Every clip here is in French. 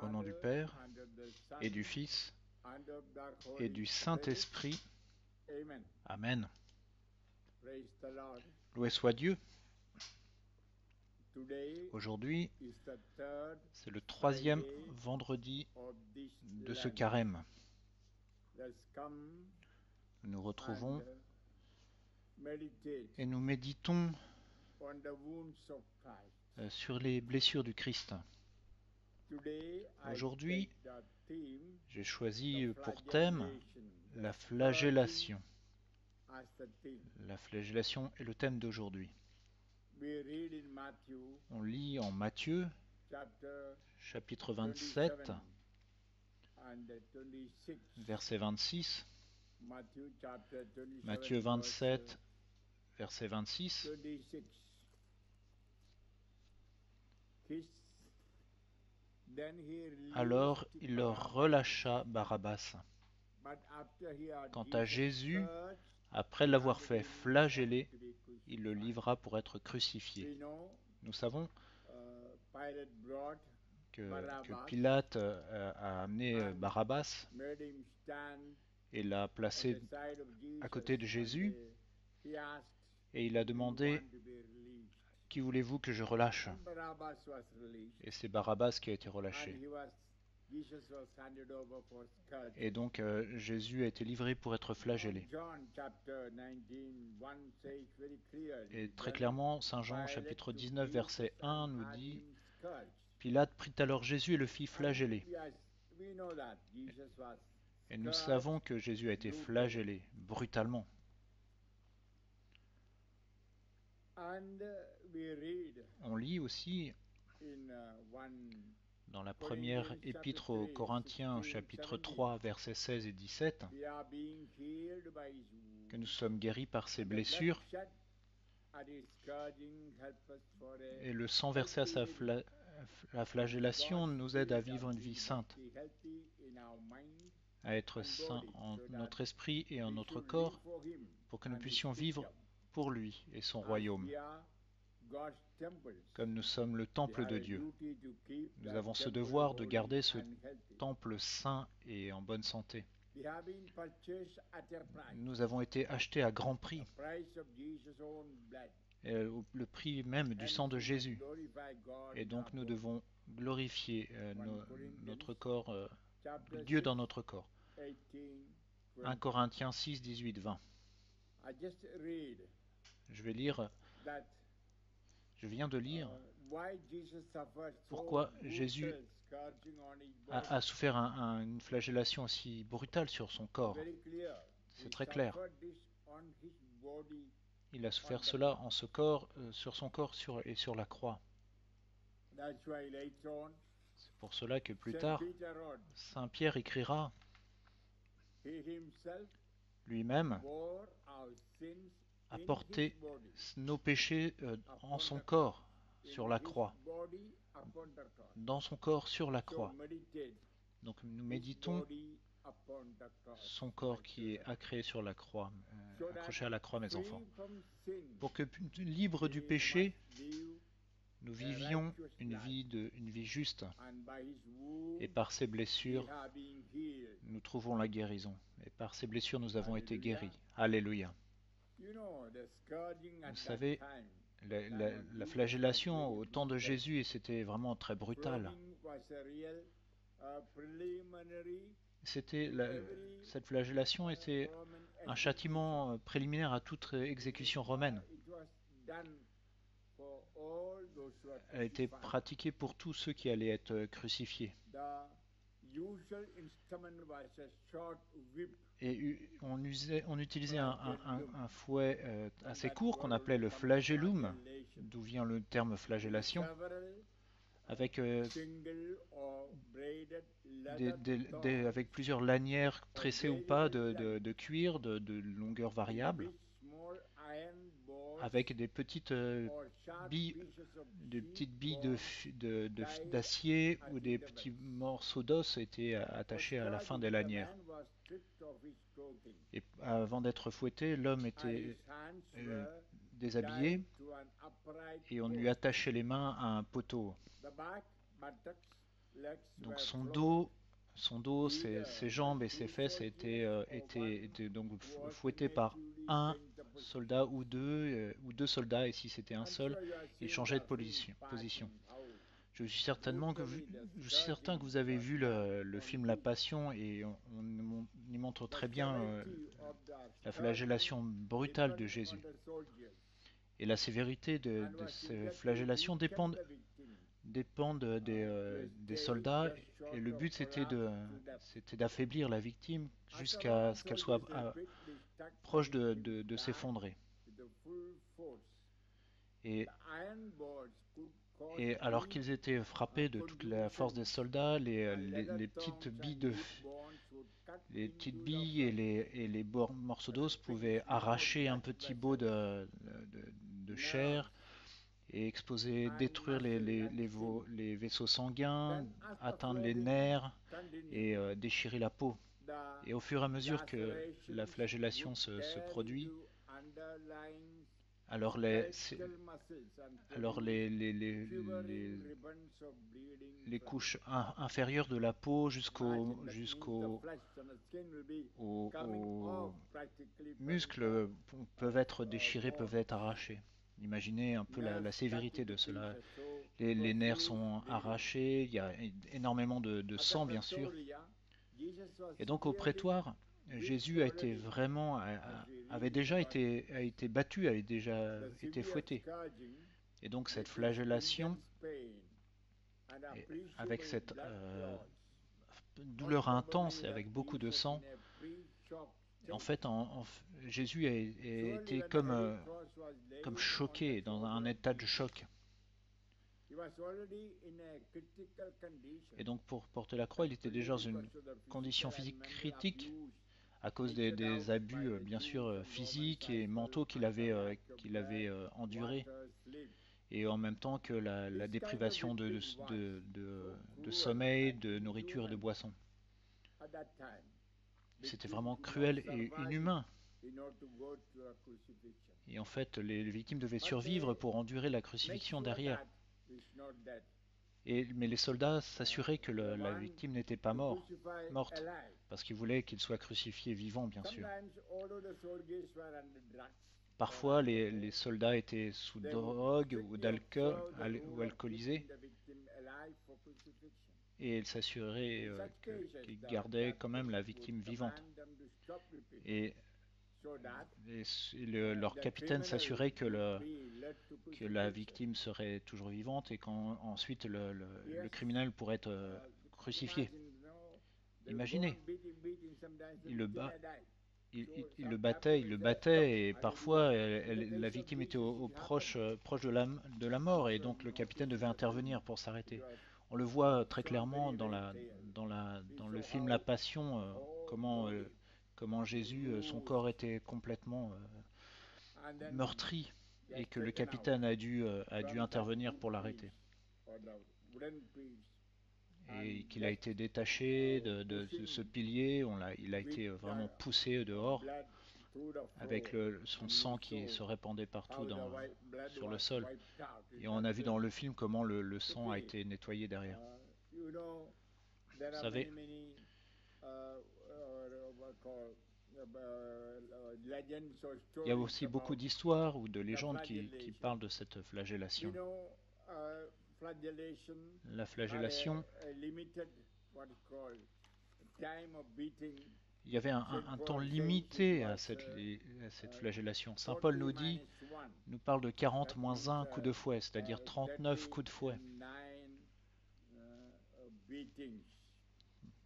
Au nom du Père, et du Fils, et du Saint-Esprit. Amen. Loué soit Dieu. Aujourd'hui, c'est le 3e vendredi de ce carême. Nous nous retrouvons et nous méditons sur les blessures du Christ. Aujourd'hui, j'ai choisi pour thème la flagellation. La flagellation est le thème d'aujourd'hui. On lit en Matthieu, chapitre 27, verset 26. Matthieu 27, verset 26. Alors il leur relâcha Barabbas. Quant à Jésus, après l'avoir fait flageller, il le livra pour être crucifié. Nous savons que Pilate a amené Barabbas et l'a placé à côté de Jésus et il a demandé « Qui voulez-vous que je relâche ?» Et c'est Barabbas qui a été relâché. Et donc Jésus a été livré pour être flagellé. Et très clairement, Saint Jean chapitre 19 verset 1 nous dit « Pilate prit alors Jésus et le fit flageller. » Et nous savons que Jésus a été flagellé brutalement. On lit aussi dans la première épître aux Corinthiens, chapitre 3, versets 16 et 17, que nous sommes guéris par ses blessures, et le sang versé à la flagellation nous aide à vivre une vie sainte, à être saints en notre esprit et en notre corps, pour que nous puissions vivre pour lui et son royaume. Comme nous sommes le temple de Dieu, nous avons ce devoir de garder ce temple saint et en bonne santé. Nous avons été achetés à grand prix, le prix même du sang de Jésus. Et donc nous devons glorifier notre corps, Dieu dans notre corps. 1 Corinthiens 6, 18, 20. Je viens de lire pourquoi Jésus a souffert une flagellation aussi brutale sur son corps. C'est très clair. Il a souffert cela sur son corps et sur la croix. C'est pour cela que plus tard, Saint Pierre écrira lui-même a porté nos péchés en son corps sur la croix, dans son corps sur la croix. Donc nous méditons son corps qui est accroché sur la croix, accroché à la croix, mes enfants, pour que, libres du péché, nous vivions une vie juste, et par ses blessures, nous trouvons la guérison. Et par ses blessures, nous avons été guéris. Alléluia. Vous savez, la flagellation au temps de Jésus, c'était vraiment très brutal. Cette flagellation était un châtiment préliminaire à toute exécution romaine. Elle était pratiquée pour tous ceux qui allaient être crucifiés. Et on utilisait un fouet assez court qu'on appelait le flagellum, d'où vient le terme flagellation, avec, avec plusieurs lanières tressées ou pas de cuir de longueur variable, avec des petites billes d'acier ou des petits morceaux d'os étaient attachés à la fin des lanières. Et avant d'être fouetté, l'homme était déshabillé et on lui attachait les mains à un poteau. Donc son dos, ses jambes et ses fesses étaient donc fouettés par un soldat ou deux soldats, et si c'était un seul, il changeait de position. Je suis certain que vous avez vu le film La Passion, et on y montre très bien la flagellation brutale de Jésus. Et la sévérité de ces flagellations dépendent des soldats, et le but c'était d'affaiblir la victime jusqu'à ce qu'elle soit proche de s'effondrer. Et, et alors qu'ils étaient frappés de toute la force des soldats, les petites billes et les morceaux d'os pouvaient arracher un petit bout de chair et détruire les vaisseaux sanguins, atteindre les nerfs et déchirer la peau. Et au fur et à mesure que la flagellation se produit, alors les couches inférieures de la peau jusqu'aux muscles peuvent être déchirés, peuvent être arrachés. Imaginez un peu la sévérité de cela. Les nerfs sont arrachés, il y a énormément de sang bien sûr. Et donc au prétoire, Jésus a été battu, avait déjà été fouetté. Et donc cette flagellation, avec cette douleur intense et avec beaucoup de sang, en fait, Jésus a été comme choqué, dans un état de choc. Et donc pour porter la croix, il était déjà dans une condition physique critique à cause des abus, bien sûr, physiques et mentaux qu'il avait endurés, et en même temps que la déprivation de sommeil, de nourriture et de boisson. C'était vraiment cruel et inhumain. Et en fait, les victimes devaient survivre pour endurer la crucifixion derrière. Mais les soldats s'assuraient que la victime n'était pas morte, parce qu'ils voulaient qu'il soit crucifié vivant, bien sûr. Parfois, les soldats étaient sous drogue ou d'alcool ou alcoolisés, et ils s'assuraient qu'ils gardaient quand même la victime vivante. Et leur capitaine s'assurait que la victime serait toujours vivante, et qu'ensuite le criminel pourrait être crucifié. Imaginez, il le bat, il le battait, et parfois la victime était proche de la mort, et donc le capitaine devait intervenir pour s'arrêter. On le voit très clairement dans le film La Passion, comment Jésus, son corps était complètement meurtri, et que le capitaine a dû intervenir pour l'arrêter. Et qu'il a été détaché de ce pilier, il a été vraiment poussé dehors, avec son sang qui se répandait partout sur le sol. Et on a vu dans le film comment le sang a été nettoyé derrière. Vous savez, il y a aussi beaucoup d'histoires ou de légendes qui parlent de cette flagellation. La flagellation, il y avait un temps limité à cette flagellation. Saint Paul nous parle de 40 moins 1 coup de fouet, c'est-à-dire 39 coups de fouet.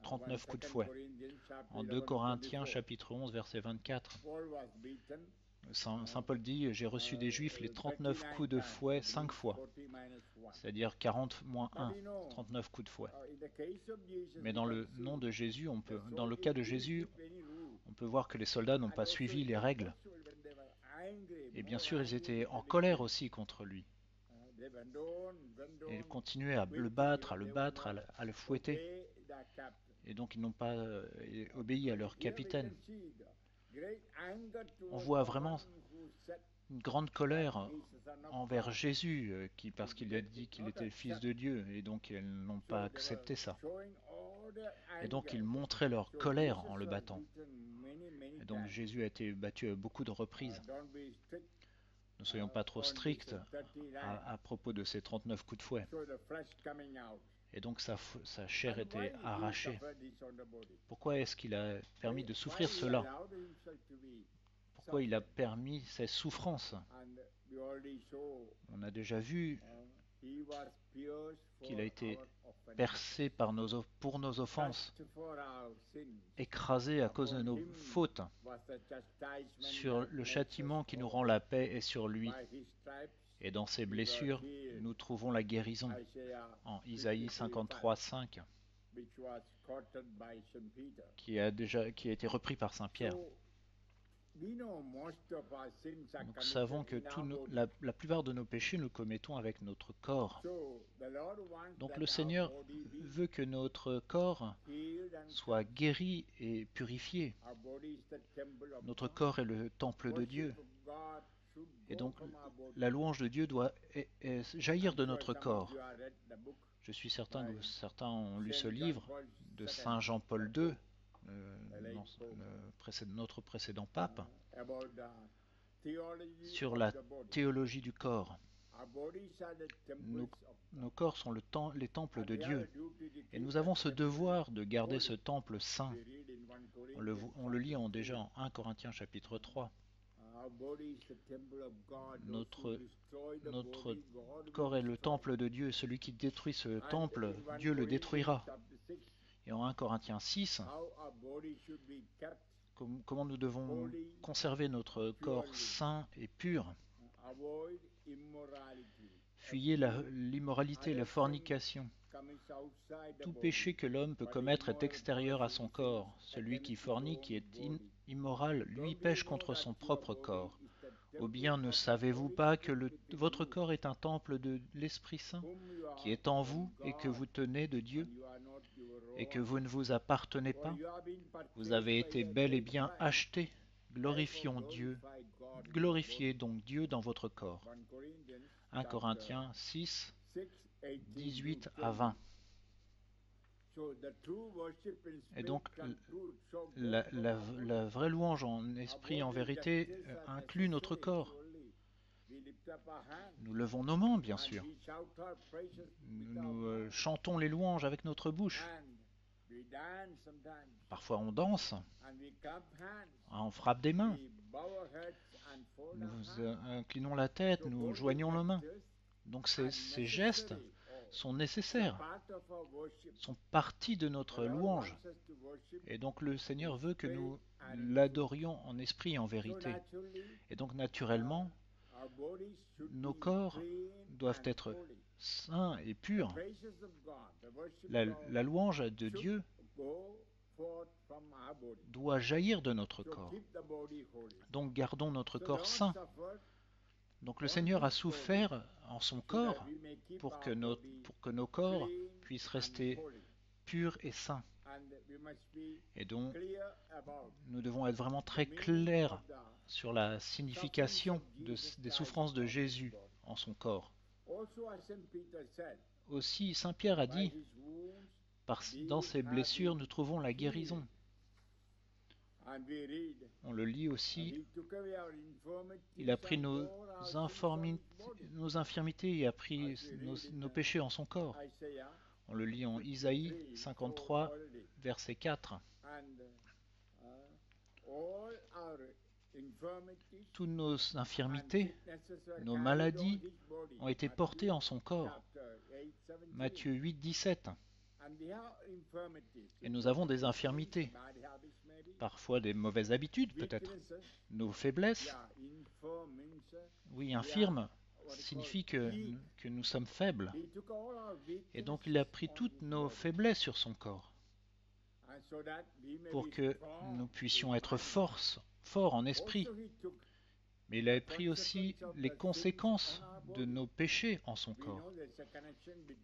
39 coups de fouet. En 2 Corinthiens chapitre 11 verset 24, Saint Paul dit: j'ai reçu des Juifs les 39 coups de fouet 5 fois, c'est-à-dire 40 moins 1, 39 coups de fouet. Mais dans le cas de Jésus, on peut voir que les soldats n'ont pas suivi les règles. Et bien sûr, ils étaient en colère aussi contre lui. Et ils continuaient à le battre, à le fouetter. Et donc ils n'ont pas obéi à leur capitaine. On voit vraiment une grande colère envers Jésus, parce qu'il a dit qu'il était le Fils de Dieu, et donc elles n'ont pas accepté ça. Et donc ils montraient leur colère en le battant. Et donc Jésus a été battu à beaucoup de reprises. Ne soyons pas trop stricts à propos de ces 39 coups de fouet. Et donc sa chair était arrachée. Pourquoi est-ce qu'il a permis de souffrir cela? Pourquoi il a permis ces souffrances? On a déjà vu qu'il a été percé pour nos offenses, écrasé à cause de nos fautes. Sur le châtiment qui nous rend la paix est sur lui. Et dans ses blessures, nous trouvons la guérison. En Isaïe 53, 5, qui a été repris par Saint Pierre. Nous savons que la plupart de nos péchés nous commettons avec notre corps. Donc le Seigneur veut que notre corps soit guéri et purifié. Notre corps est le temple de Dieu. Et donc la louange de Dieu doit jaillir de notre corps. Je suis certain que certains ont lu ce livre de Saint Jean-Paul II, notre précédent pape, sur la théologie du corps. Nos corps sont les temples de Dieu, et nous avons ce devoir de garder ce temple saint. On le lit déjà en 1 Corinthiens chapitre 3. Notre corps est le temple de Dieu. Celui qui détruit ce temple, Dieu le détruira. Et en 1 Corinthiens 6, comment nous devons conserver notre corps saint et pur. Fuyez l'immoralité, la fornication. Tout péché que l'homme peut commettre est extérieur à son corps. Celui qui fornique, qui est immoral, lui pêche contre son propre corps. Ou bien ne savez-vous pas que votre corps est un temple de l'Esprit Saint, qui est en vous et que vous tenez de Dieu, et que vous ne vous appartenez pas? Vous avez été bel et bien achetés. Glorifions Dieu. Glorifiez donc Dieu dans votre corps. 1 Corinthiens 6, 18 à 20. Et donc, la vraie louange en esprit et en vérité inclut notre corps. Nous levons nos mains, bien sûr. Nous chantons les louanges avec notre bouche. Parfois on danse, on frappe des mains. Nous inclinons la tête, nous joignons nos mains. Donc ces gestes sont nécessaires, sont partie de notre louange. Et donc le Seigneur veut que nous l'adorions en esprit et en vérité. Et donc naturellement, nos corps doivent être saints et purs. La louange de Dieu doit jaillir de notre corps. Donc gardons notre corps saint. Donc le Seigneur a souffert en son corps pour que nos corps puissent rester purs et saints. Et donc nous devons être vraiment très clairs sur la signification des souffrances de Jésus en son corps. Aussi, Saint Pierre a dit, dans ses blessures, nous trouvons la guérison. On le lit aussi, il a pris nos infirmités et a pris nos péchés en son corps. On le lit en Isaïe 53, verset 4. Toutes nos infirmités, nos maladies ont été portées en son corps. Matthieu 8, 17. Et nous avons des infirmités, parfois des mauvaises habitudes peut-être, nos faiblesses. Oui, infirme signifie que nous sommes faibles. Et donc il a pris toutes nos faiblesses sur son corps pour que nous puissions être forts en esprit. Mais il a pris aussi les conséquences de nos péchés en son corps.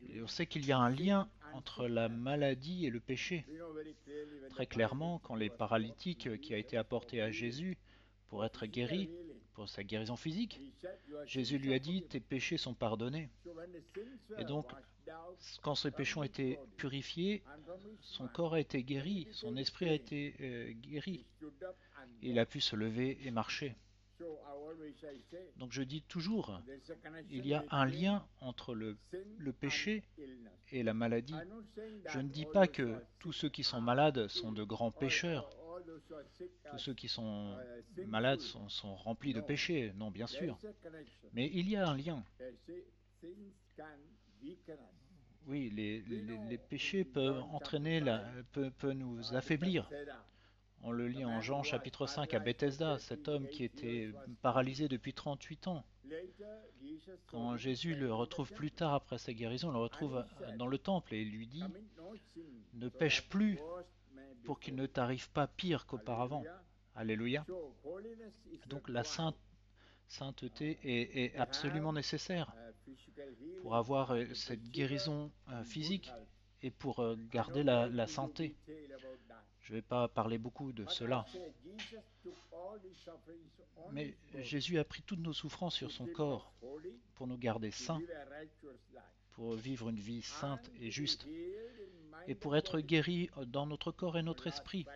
Et on sait qu'il y a un lien entre la maladie et le péché. Très clairement, quand les paralytiques qui a été apportés à Jésus pour être guéris, pour sa guérison physique. Jésus lui a dit, tes péchés sont pardonnés. Et donc, quand ses péchés ont été purifiés, son corps a été guéri, son esprit a été guéri. Et il a pu se lever et marcher. Donc je dis toujours, il y a un lien entre le péché et la maladie. Je ne dis pas que tous ceux qui sont malades sont de grands pécheurs. Tous ceux qui sont malades sont remplis de péchés. Non, bien sûr. Mais il y a un lien. Oui, les péchés peuvent entraîner, peuvent nous affaiblir. On le lit en Jean chapitre 5 à Bethesda, cet homme qui était paralysé depuis 38 ans. Quand Jésus le retrouve plus tard après sa guérison, il le retrouve dans le temple et il lui dit « Ne pêche plus pour qu'il ne t'arrive pas pire qu'auparavant. » Alléluia. Donc la sainteté est absolument nécessaire pour avoir cette guérison physique et pour garder la santé. Je ne vais pas parler beaucoup de cela. Mais Jésus a pris toutes nos souffrances sur son corps pour nous garder saints, pour vivre une vie sainte et juste, et pour être guéri dans notre corps et notre esprit.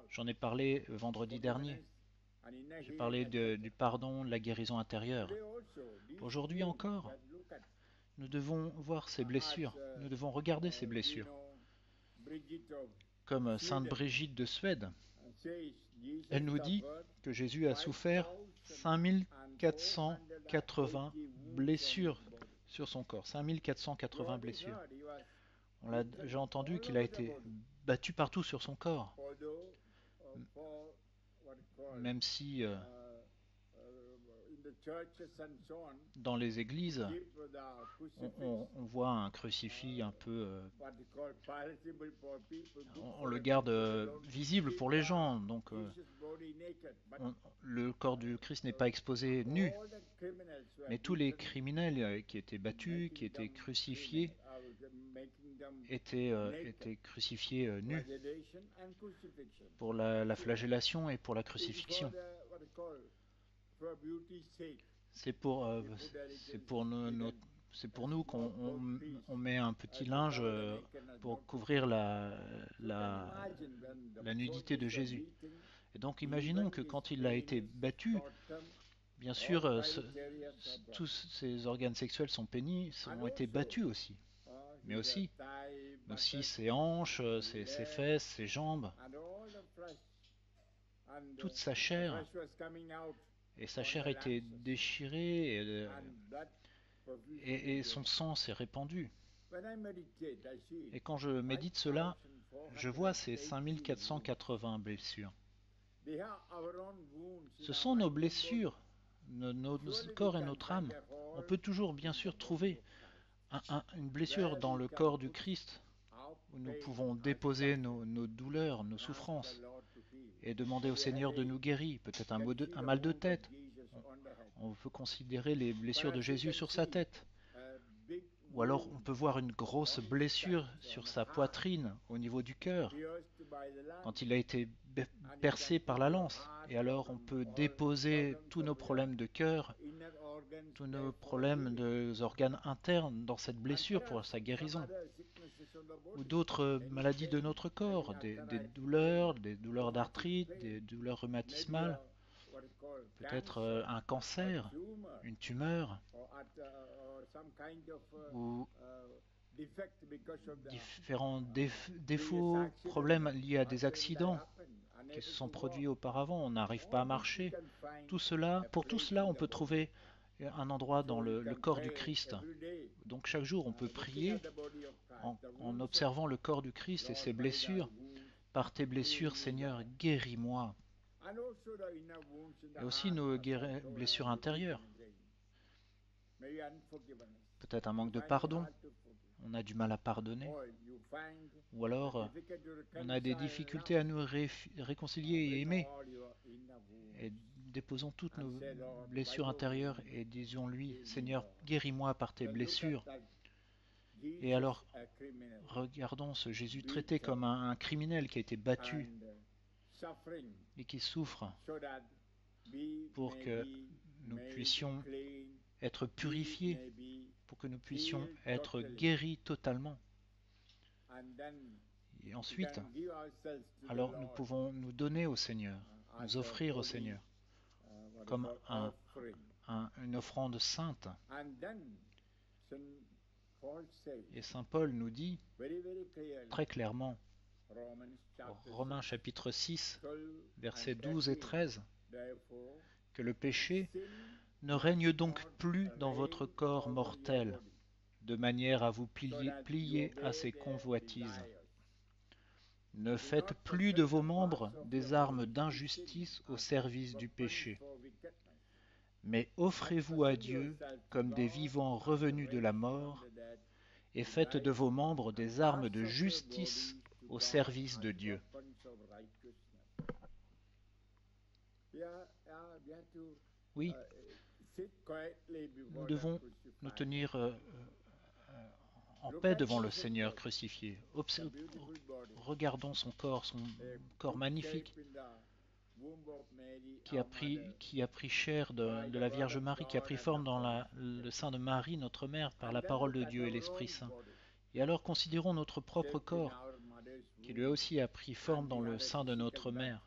J'en ai parlé vendredi dernier. J'ai parlé du pardon, de la guérison intérieure. Aujourd'hui encore, nous devons voir ces blessures, nous devons regarder ces blessures. Comme Sainte Brigitte de Suède, elle nous dit que Jésus a souffert 5480 blessures sur son corps. 5480 blessures. J'ai entendu qu'il a été battu partout sur son corps. Même si dans les églises, on voit un crucifix un peu... on le garde visible pour les gens. Donc, le corps du Christ n'est pas exposé nu. Mais tous les criminels qui étaient battus, qui étaient crucifiés, étaient crucifiés nus pour la flagellation et pour la crucifixion. C'est pour nous qu'on met un petit linge pour couvrir la nudité de Jésus. Et donc imaginons que quand il a été battu, bien sûr, tous ses organes sexuels ont été battus aussi. Mais aussi ses hanches, ses fesses, ses jambes, toute sa chair. Et sa chair a été déchirée et son sang s'est répandu. Et quand je médite cela, je vois ces 5480 blessures. Ce sont nos blessures, nos corps et notre âme. On peut toujours bien sûr trouver une blessure dans le corps du Christ où nous pouvons déposer nos douleurs, nos souffrances et demander au Seigneur de nous guérir. Peut-être un mal de tête. On peut considérer les blessures de Jésus sur sa tête. Ou alors on peut voir une grosse blessure sur sa poitrine au niveau du cœur, quand il a été percé par la lance. Et alors on peut déposer tous nos problèmes de cœur, tous nos problèmes des organes internes dans cette blessure pour sa guérison. Ou d'autres maladies de notre corps, des douleurs d'arthrite, des douleurs rhumatismales, peut-être un cancer, une tumeur, ou différents défauts, problèmes liés à des accidents qui se sont produits auparavant, on n'arrive pas à marcher. Pour tout cela, on peut trouver un endroit dans le corps du Christ. Donc chaque jour, on peut prier en observant le corps du Christ et ses blessures. Par tes blessures, Seigneur, guéris-moi. Et aussi nos blessures intérieures. Peut-être un manque de pardon. On a du mal à pardonner. Ou alors, on a des difficultés à nous réconcilier et aimer. Et déposons toutes nos blessures intérieures et disons-lui, Seigneur, guéris-moi par tes blessures. Et alors, regardons ce Jésus traité comme un criminel qui a été battu et qui souffre, pour que nous puissions être purifiés, pour que nous puissions être guéris totalement. Et ensuite, alors nous pouvons nous donner au Seigneur, nous offrir au Seigneur comme une offrande sainte. Et Saint Paul nous dit très clairement, Romains chapitre 6, versets 12 et 13, que le péché ne règne donc plus dans votre corps mortel, de manière à vous plier à ses convoitises. Ne faites plus de vos membres des armes d'injustice au service du péché, mais offrez-vous à Dieu comme des vivants revenus de la mort, et faites de vos membres des armes de justice au service de Dieu. Oui, nous devons nous tenir en paix devant le Seigneur crucifié. Regardons son corps magnifique, qui a pris chair de la Vierge Marie, qui a pris forme dans le sein de Marie, notre mère, par la parole de Dieu et l'Esprit Saint. Et alors considérons notre propre corps, qui lui aussi a pris forme dans le sein de notre mère.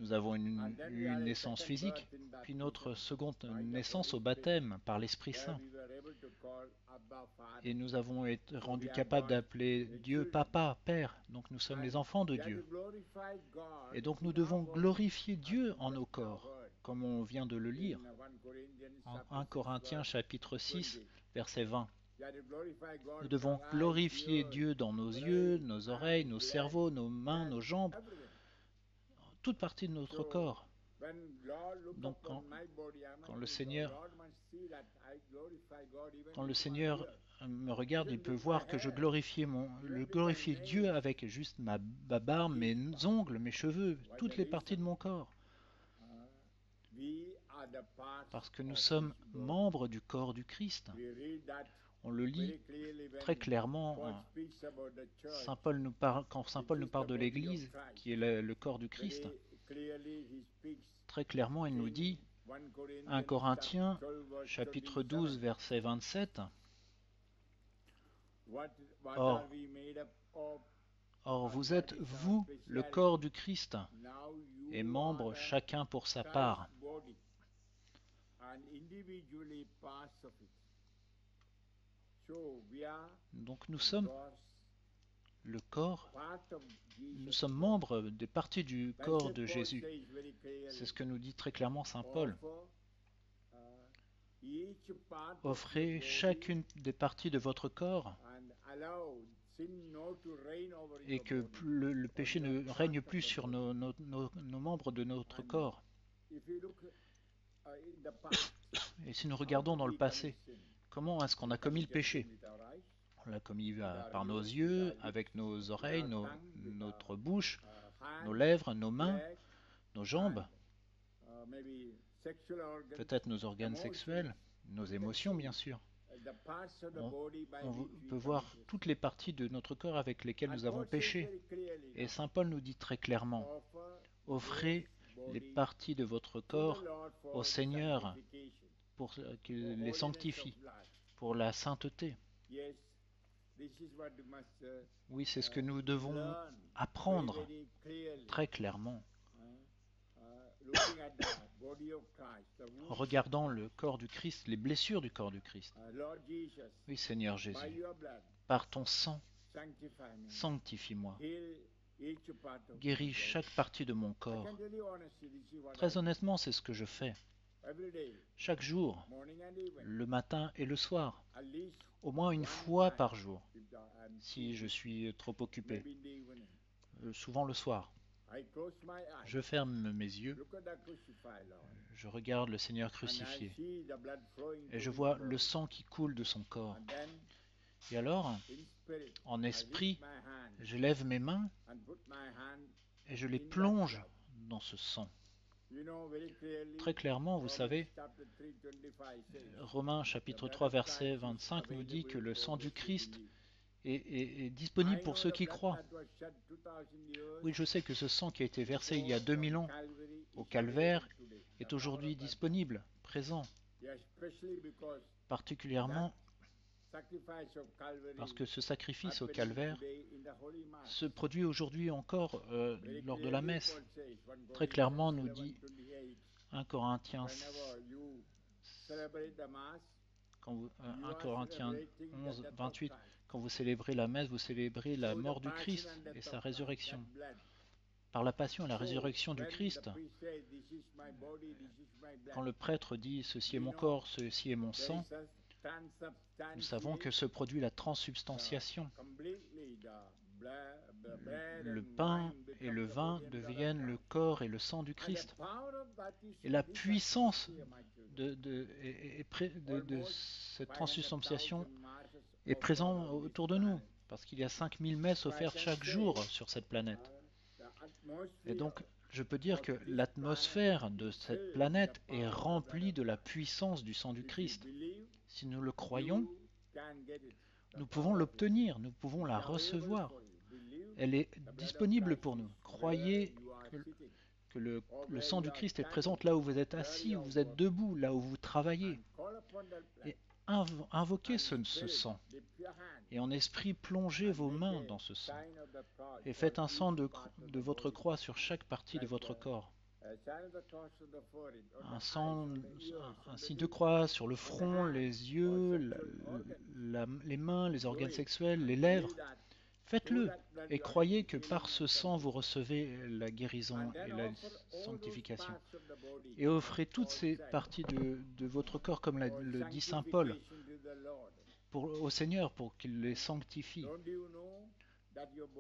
Nous avons eu une naissance physique, puis notre seconde naissance au baptême par l'Esprit Saint. Et nous avons été rendus capables d'appeler Dieu Papa, Père. Donc nous sommes les enfants de Dieu. Et donc nous devons glorifier Dieu en nos corps, comme on vient de le lire en 1 Corinthiens chapitre 6, verset 20. Nous devons glorifier Dieu dans nos yeux, nos oreilles, nos cerveaux, nos mains, nos jambes, toute partie de notre corps. Donc quand le Seigneur me regarde, il peut voir que je glorifie Dieu avec juste ma barbe, mes ongles, mes cheveux, toutes les parties de mon corps. Parce que nous sommes membres du corps du Christ. On le lit très clairement. Quand Saint Paul nous parle de l'Église, qui est le corps du Christ, très clairement, il nous dit, 1 Corinthiens, chapitre 12, verset 27, Or vous êtes, vous, le corps du Christ, et membres chacun pour sa part. Donc nous sommes le corps, nous sommes membres des parties du corps de Jésus. C'est ce que nous dit très clairement Saint Paul. Offrez chacune des parties de votre corps et que le péché ne règne plus sur nos membres de notre corps. Et si nous regardons dans le passé, comment est-ce qu'on a commis le péché? On l'a commis par nos yeux, avec nos oreilles, notre bouche, nos lèvres, nos mains, nos jambes, peut-être nos organes sexuels, nos émotions bien sûr. On peut voir toutes les parties de notre corps avec lesquelles nous avons péché. Et Saint Paul nous dit très clairement, offrez les parties de votre corps au Seigneur pour qu'il les sanctifie, pour la sainteté. Oui, c'est ce que nous devons apprendre très clairement. En regardant le corps du Christ, les blessures du corps du Christ. Oui, Seigneur Jésus, par ton sang, sanctifie-moi. Guéris chaque partie de mon corps. Très honnêtement, c'est ce que je fais. Chaque jour, le matin et le soir, au moins une fois par jour, si je suis trop occupé, souvent le soir. Je ferme mes yeux, je regarde le Seigneur crucifié et je vois le sang qui coule de son corps. Et alors, en esprit, je lève mes mains et je les plonge dans ce sang. Très clairement, vous savez, Romains chapitre 3 verset 25 nous dit que le sang du Christ est disponible pour ceux qui croient. Oui, je sais que ce sang qui a été versé il y a 2000 ans au calvaire est aujourd'hui disponible, présent, particulièrement parce que ce sacrifice au calvaire se produit aujourd'hui encore lors de la messe. Très clairement nous dit 1 Corinthiens 1 Corinthiens 11, 28, quand vous célébrez la messe, vous célébrez la mort du Christ et sa résurrection. Par la passion et la résurrection du Christ, quand le prêtre dit « ceci est mon corps, ceci est mon sang », nous savons que se produit la transsubstantiation. Le pain et le vin deviennent le corps et le sang du Christ. Et la puissance de cette transsubstantiation est présente autour de nous, parce qu'il y a 5000 messes offertes chaque jour sur cette planète. Et donc, je peux dire que l'atmosphère de cette planète est remplie de la puissance du sang du Christ. Si nous le croyons, nous pouvons l'obtenir, nous pouvons la recevoir. Elle est disponible pour nous. Croyez que le sang du Christ est présent là où vous êtes assis, où vous êtes debout, là où vous travaillez. Et invoquez ce sang. Et en esprit, plongez vos mains dans ce sang. Et faites un sang de votre croix sur chaque partie de votre corps. Un signe de croix sur le front, les yeux, les mains, les organes sexuels, les lèvres. Faites-le et croyez que par ce sang vous recevez la guérison et la sanctification. Et offrez toutes ces parties de votre corps, comme le dit saint Paul, au Seigneur pour qu'il les sanctifie.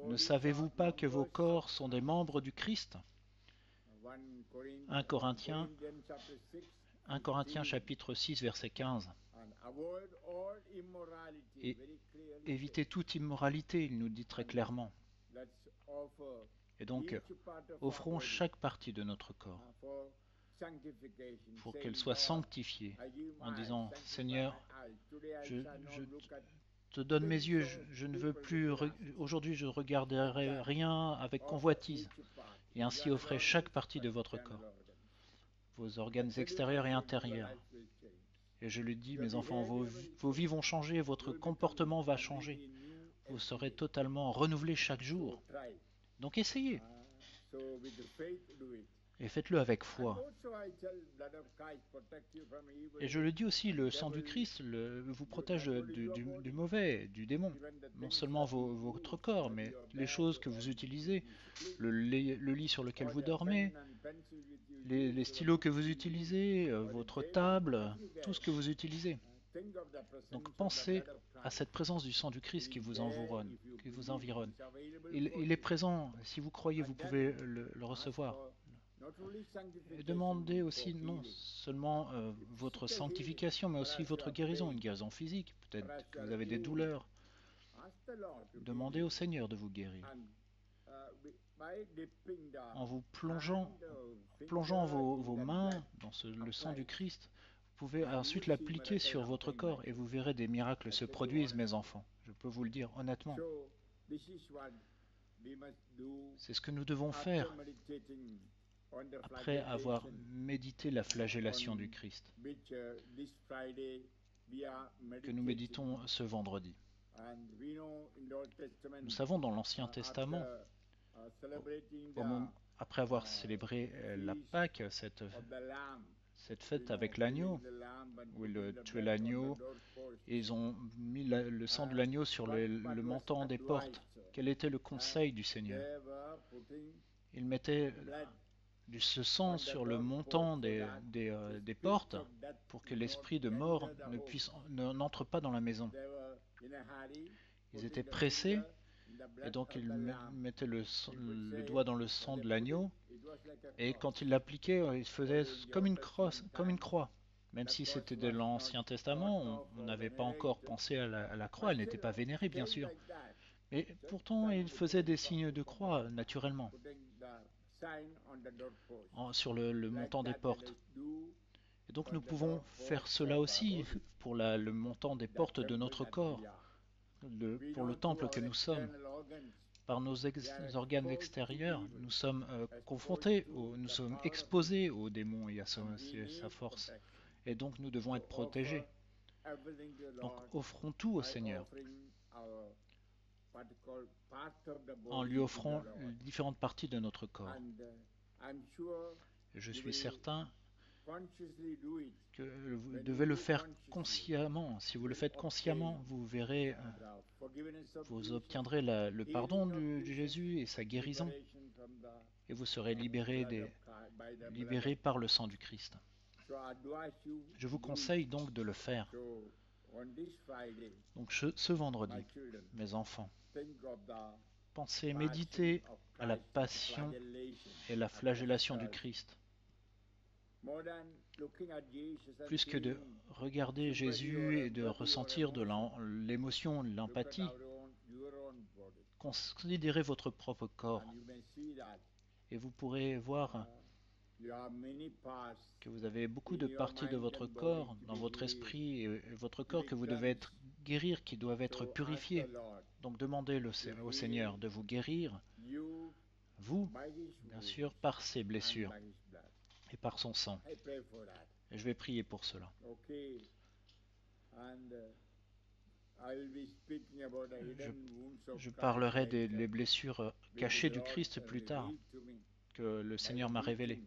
Ne savez-vous pas que vos corps sont des membres du Christ ? 1 Corinthiens chapitre 6 verset 15. Et évitez toute immoralité, il nous dit très clairement. Et donc, offrons chaque partie de notre corps pour qu'elle soit sanctifiée en disant « Seigneur, je te donne mes yeux, je ne veux plus, aujourd'hui je ne regarderai rien avec convoitise. » Et ainsi offrez chaque partie de votre corps, vos organes extérieurs et intérieurs. Et je le dis, mes enfants, vos vies vont changer, votre comportement va changer. Vous serez totalement renouvelés chaque jour. Donc essayez. Et faites-le avec foi. Et je le dis aussi, le sang du Christ vous protège du mauvais, du démon. Non seulement votre corps, mais les choses que vous utilisez, le lit sur lequel vous dormez, les stylos que vous utilisez, votre table, tout ce que vous utilisez. Donc pensez à cette présence du sang du Christ qui vous environne. Il est présent. Si vous croyez, vous pouvez le recevoir. Et demandez aussi non seulement votre sanctification, mais aussi votre guérison, une guérison physique. Peut-être que vous avez des douleurs. Demandez au Seigneur de vous guérir. En vous plongeant vos mains dans le sang du Christ, vous pouvez ensuite l'appliquer sur votre corps et vous verrez des miracles se produisent, mes enfants. Je peux vous le dire honnêtement. C'est ce que nous devons faire après avoir médité la flagellation du Christ, que nous méditons ce vendredi. Nous savons dans l'Ancien Testament, après avoir célébré la Pâque, cette fête avec l'agneau, où ils tuaient l'agneau, et ils ont mis le sang de l'agneau sur le montant des portes. Quel était le conseil du Seigneur? Ils mettaient ce sang sur le montant des portes pour que l'esprit de mort n'entre pas dans la maison. Ils étaient pressés et donc ils mettaient le doigt dans le sang de l'agneau et quand ils l'appliquaient, ils faisaient comme une croix. Même si c'était de l'Ancien Testament, on n'avait pas encore pensé à la croix, elle n'était pas vénérée bien sûr. Mais pourtant, ils faisaient des signes de croix naturellement sur le montant des portes. Et donc nous pouvons faire cela aussi pour le montant des portes de notre corps, pour le temple que nous sommes. Par nos organes extérieurs, nous sommes confrontés, nous sommes exposés aux démons et à sa force. Et donc nous devons être protégés. Donc offrons tout au Seigneur en lui offrant différentes parties de notre corps. Je suis certain que vous devez le faire consciemment. Si vous le faites consciemment, vous verrez, vous obtiendrez le pardon de Jésus et sa guérison, et vous serez libérés par le sang du Christ. Je vous conseille donc de le faire. Donc ce vendredi, mes enfants, pensez, méditez à la passion et la flagellation du Christ. Plus que de regarder Jésus et de ressentir de l'émotion, de l'empathie, considérez votre propre corps et vous pourrez voir que vous avez beaucoup de parties de votre corps, dans votre esprit et votre corps que vous devez guérir, qui doivent être purifiés. Donc demandez au Seigneur de vous guérir, vous, bien sûr, par ses blessures et par son sang. Et je vais prier pour cela. Je parlerai des blessures cachées du Christ plus tard, que le Seigneur m'a révélées.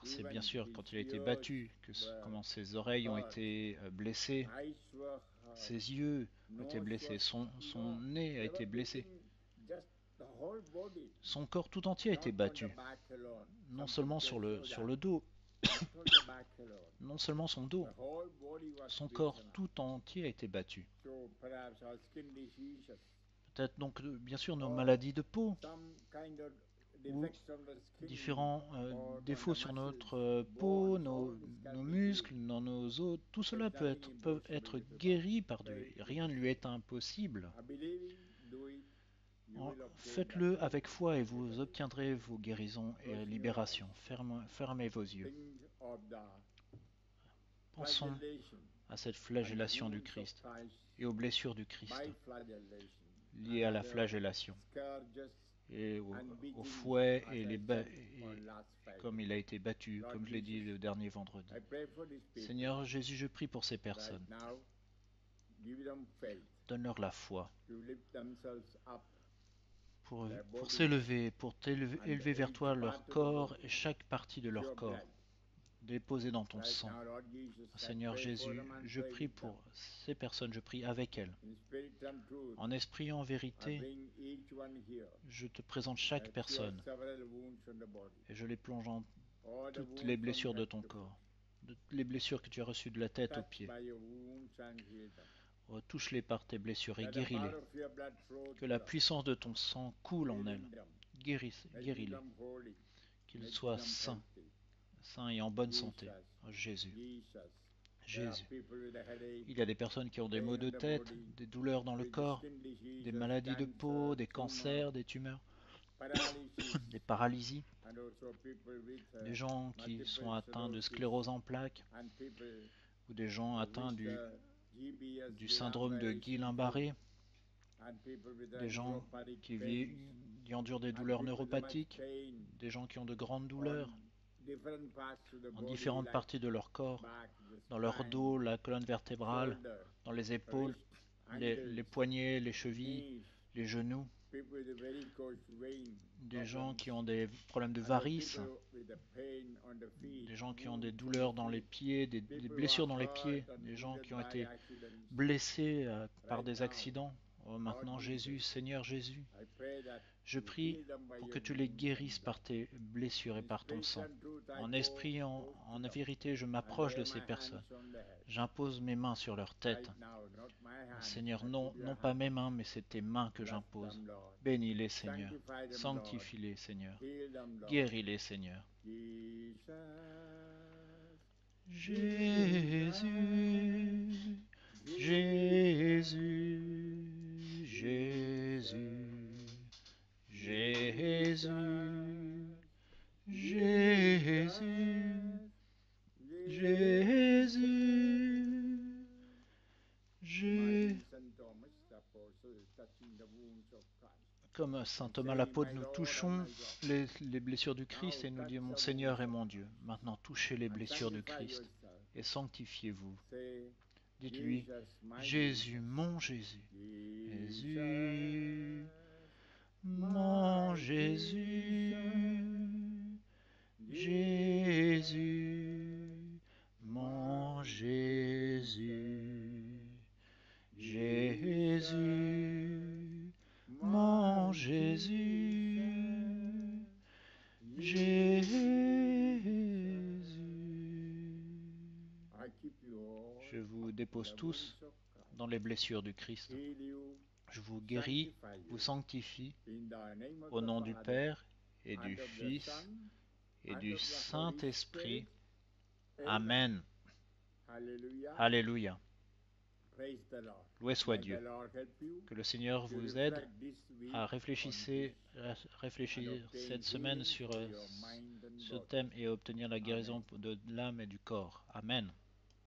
C'est bien sûr quand il a été battu, comment ses oreilles ont été blessées, ses yeux ont été blessés, son nez a été blessé. Son corps tout entier a été battu, non seulement sur le dos, non seulement son dos, son corps tout entier a été battu. Peut-être donc, bien sûr, nos maladies de peau, ou différents défauts sur notre peau, nos muscles, dans nos os, tout cela peut être guéri par Dieu. Rien ne lui est impossible. Faites-le avec foi et vous obtiendrez vos guérisons et libérations. Fermez vos yeux. Pensons à cette flagellation du Christ et aux blessures du Christ liées à la flagellation et au fouet et comme il a été battu, comme je l'ai dit le dernier vendredi. Seigneur Jésus, je prie pour ces personnes. Donne-leur la foi pour s'élever, pour élever vers toi leur corps et chaque partie de leur corps, déposée dans ton sang. Seigneur Jésus, je prie pour ces personnes, je prie avec elles. En esprit et en vérité, je te présente chaque personne et je les plonge en toutes les blessures de ton corps, toutes les blessures que tu as reçues de la tête aux pieds. Oh, touche-les par tes blessures et guéris-les. Que la puissance de ton sang coule en elles. Guéris-les. Qu'ils soient sains et en bonne santé. Oh, Jésus. Jésus. Il y a des personnes qui ont des maux de tête, des douleurs dans le corps, des maladies de peau, des cancers, des tumeurs, des paralysies, des gens qui sont atteints de sclérose en plaques, ou des gens atteints du syndrome de Guillain-Barré, des gens qui endurent des douleurs neuropathiques, des gens qui ont de grandes douleurs en différentes parties de leur corps, dans leur dos, la colonne vertébrale, dans les épaules, les poignets, les chevilles, les genoux, des gens qui ont des problèmes de varices, des gens qui ont des douleurs dans les pieds, des blessures dans les pieds, des gens qui ont été blessés par des accidents. Oh, maintenant Jésus, Seigneur Jésus, je prie pour que tu les guérisses par tes blessures et par ton sang. En esprit et en vérité, je m'approche de ces personnes. J'impose mes mains sur leur tête. Seigneur, non pas mes mains, mais c'est tes mains que j'impose. Bénis-les, Seigneur. Sanctifie-les, Seigneur. Guéris-les, Seigneur. Jésus, Jésus, Jésus, Jésus, Jésus, Jésus, Comme saint Thomas l'apôtre, nous touchons les blessures du Christ et nous disons, mon Seigneur et mon Dieu, maintenant touchez les blessures du Christ et sanctifiez-vous. Dites-lui, Jésus, mon Jésus, Jésus, mon Jésus, Jésus, mon Jésus, Jésus, mon Jésus, Jésus. Je vous dépose tous dans les blessures du Christ. Je vous guéris, vous sanctifie au nom du Père et du Fils et du Saint-Esprit. Amen. Alléluia. Loué soit Dieu. Que le Seigneur vous aide à réfléchir cette semaine sur ce thème et à obtenir la guérison de l'âme et du corps. Amen.